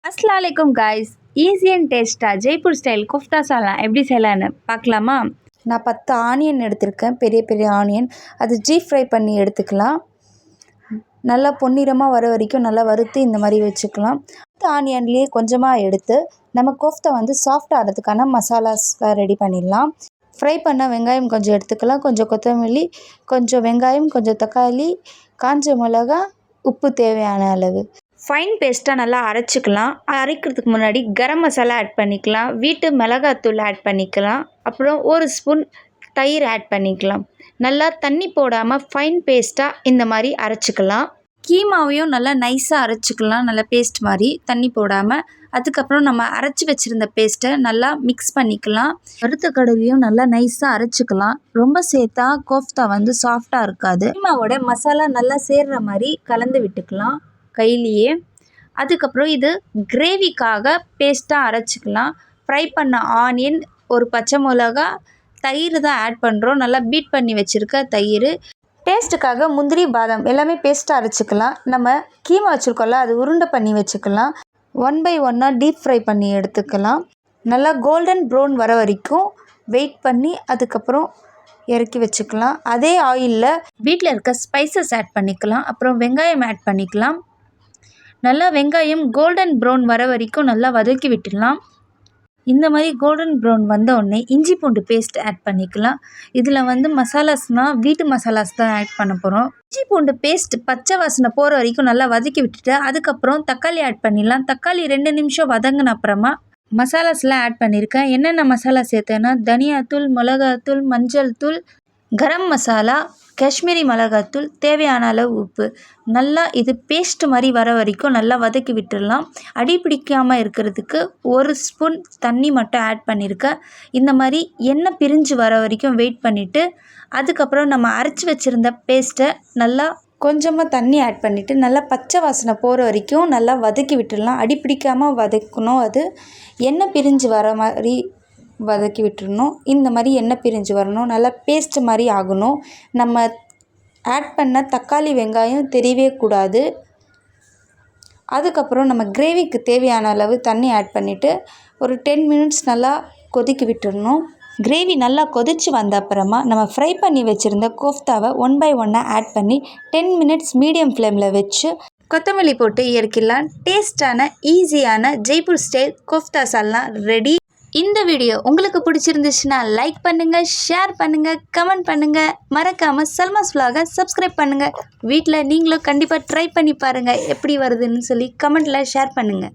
अस्सलाम वालेकुम guys easy and டேஸ்ட்டாக ஜெய்ப்பூர் ஸ்டைல் குஃப்தா சாலாம் எப்படி செய்யலான்னு பார்க்கலாமா. நான் 10 ஆனியன் எடுத்திருக்கேன், பெரிய பெரிய ஆனியன். அது டீப் ஃப்ரை பண்ணி எடுத்துக்கலாம். நல்லா பொன்னிறமாக வர வரைக்கும் நல்லா வறுத்து இந்த மாதிரி வச்சுக்கலாம். ஆனியன்லேயே கொஞ்சமாக எடுத்து நம்ம கோஃப்தா சாஃப்ட் ஆகிறதுக்கான மசாலாஸ்லாம் ரெடி பண்ணிடலாம். ஃப்ரை பண்ண வெங்காயம் கொஞ்சம் எடுத்துக்கலாம், கொஞ்சம் கொத்தமல்லி, கொஞ்சம் வெங்காயம், கொஞ்சம் தக்காளி, காஞ்ச மிளகா, உப்பு தேவையான அளவு. ஃபைன் பேஸ்ட்டாக நல்லா அரைச்சிக்கலாம். அரைக்கிறதுக்கு முன்னாடி கரம் மசாலா ஆட் பண்ணிக்கலாம், வீட்டு மிளகாத்தூள் ஆட் பண்ணிக்கலாம், அப்புறம் 1 ஸ்பூன் தயிர் ஆட் பண்ணிக்கலாம். நல்லா தண்ணி போடாமல் ஃபைன் பேஸ்ட்டாக இந்த மாதிரி அரைச்சிக்கலாம். கீமாவையும் நல்லா நைஸாக அரைச்சிக்கலாம், நல்லா பேஸ்ட் மாதிரி தண்ணி போடாமல். அதுக்கப்புறம் நம்ம அரைச்சி வச்சுருந்த பேஸ்ட்டை நல்லா மிக்ஸ் பண்ணிக்கலாம். வறுத்த கடலையும் நல்லா நைஸாக அரைச்சிக்கலாம். ரொம்ப சேர்த்தா கோஃப்தா சாஃப்டாக இருக்காது. கீமாவோட மசாலா நல்லா சேர்கிற மாதிரி கலந்து விட்டுக்கலாம் கையிலேயே. அதுக்கப்புறம் இது கிரேவிக்காக பேஸ்ட்டாக அரைச்சிக்கலாம். ஃப்ரை பண்ண ஆனியன், ஒரு பச்சை மிளகா, தயிர் தான் ஆட் பண்ணுறோம். நல்லா பீட் பண்ணி வச்சுருக்க தயிர். டேஸ்ட்டுக்காக முந்திரி, பாதாம் எல்லாமே பேஸ்ட்டாக அரைச்சிக்கலாம். நம்ம கீமா வச்சுருக்கோம்ல, அது உருண்டை பண்ணி வச்சுக்கலாம். 1 by 1 டீப் ஃப்ரை பண்ணி எடுத்துக்கலாம். நல்லா கோல்டன் ப்ரௌன் வர வரைக்கும் வெயிட் பண்ணி அதுக்கப்புறம் இறக்கி வச்சுக்கலாம். அதே ஆயிலில் வீட்டில் இருக்க ஸ்பைசஸ் ஆட் பண்ணிக்கலாம். அப்புறம் வெங்காயம் ஆட் பண்ணிக்கலாம். நல்லா வெங்காயம் கோல்டன் ப்ரௌன் வர வரைக்கும் நல்லா வதக்கி விட்டுடலாம். இந்த மாதிரி கோல்டன் ப்ரௌன் வந்த உடனே இஞ்சி பூண்டு பேஸ்ட் ஆட் பண்ணிக்கலாம். இதில் மசாலாஸ்னால் வீட்டு மசாலாஸ் தான் ஆட் பண்ண போகிறோம். இஞ்சி பூண்டு பேஸ்ட் பச்சை வாசனை போகிற வரைக்கும் நல்லா வதக்கி விட்டுட்டு அதுக்கப்புறம் தக்காளி ஆட் பண்ணிடலாம். தக்காளி 2 நிமிஷம் வதங்கின அப்புறமா மசாலாஸ்லாம் ஆட் பண்ணியிருக்கேன். என்னென்ன மசாலா சேர்த்தேன்னா தனியாத்தூள், மிளகாத்தூள், மஞ்சள் தூள், கரம் மசாலா, காஷ்மீரி மிளகாத்தூள், தேவையான அளவு உப்பு. நல்லா இது பேஸ்ட் மாதிரி வர வரைக்கும் நல்லா வதக்கி விட்டுடலாம். அடி பிடிக்காமல் இருக்கிறதுக்கு 1 ஸ்பூன் தண்ணி மட்டும் ஆட் பண்ணியிருக்கேன். இந்த மாதிரி எண்ணெய் பிரிஞ்சு வர வரைக்கும் வெயிட் பண்ணிவிட்டு அதுக்கப்புறம் நம்ம அரைச்சி வச்சுருந்த பேஸ்ட்டை நல்லா கொஞ்சமாக தண்ணி ஆட் பண்ணிவிட்டு நல்லா பச்சை வாசனை போகிற வரைக்கும் நல்லா வதக்கி விட்டுடலாம். அடி பிடிக்காமல் வதக்கணும். அது எண்ணெய் பிரிஞ்சு வர மாதிரி வதக்கி விட்டுறணும். இந்த மாதிரி எண்ணெய் பிரிஞ்சு வரணும், நல்லா பேஸ்ட் மாதிரி ஆகணும். நம்ம ஆட் பண்ண தக்காளி, வெங்காயம் தெரியவே கூடாது. அதுக்கப்புறம் நம்ம கிரேவிக்கு தேவையான அளவு தண்ணி ஆட் பண்ணிவிட்டு ஒரு 10 மினிட்ஸ் நல்லா கொதிக்க விட்டுடணும். கிரேவி நல்லா கொதித்து வந்த அப்புறமா நம்ம ஃப்ரை பண்ணி வச்சுருந்த கோஃப்தாவை 1 by 1 ஆட் பண்ணி 10 மினிட்ஸ் மீடியம் ஃப்ளேமில் வச்சு கொத்தமல்லி போட்டு இறக்கிடலாம். டேஸ்டான ஈஸியான ஜெய்ப்பூர் ஸ்டைல் கோஃப்தா சால்லாம் ரெடி. இந்த வீடியோ உங்களுக்கு பிடிச்சிருந்துச்சுன்னா லைக் பண்ணுங்கள், ஷேர் பண்ணுங்கள், கமெண்ட் பண்ணுங்கள். மறக்காமல் சல்மாஸ் vlog சப்ஸ்கிரைப் பண்ணுங்கள். வீட்டில் நீங்களும் கண்டிப்பாக ட்ரை பண்ணி பாருங்கள் எப்படி வருதுன்னு சொல்லி கமெண்ட்டில் ஷேர் பண்ணுங்கள்.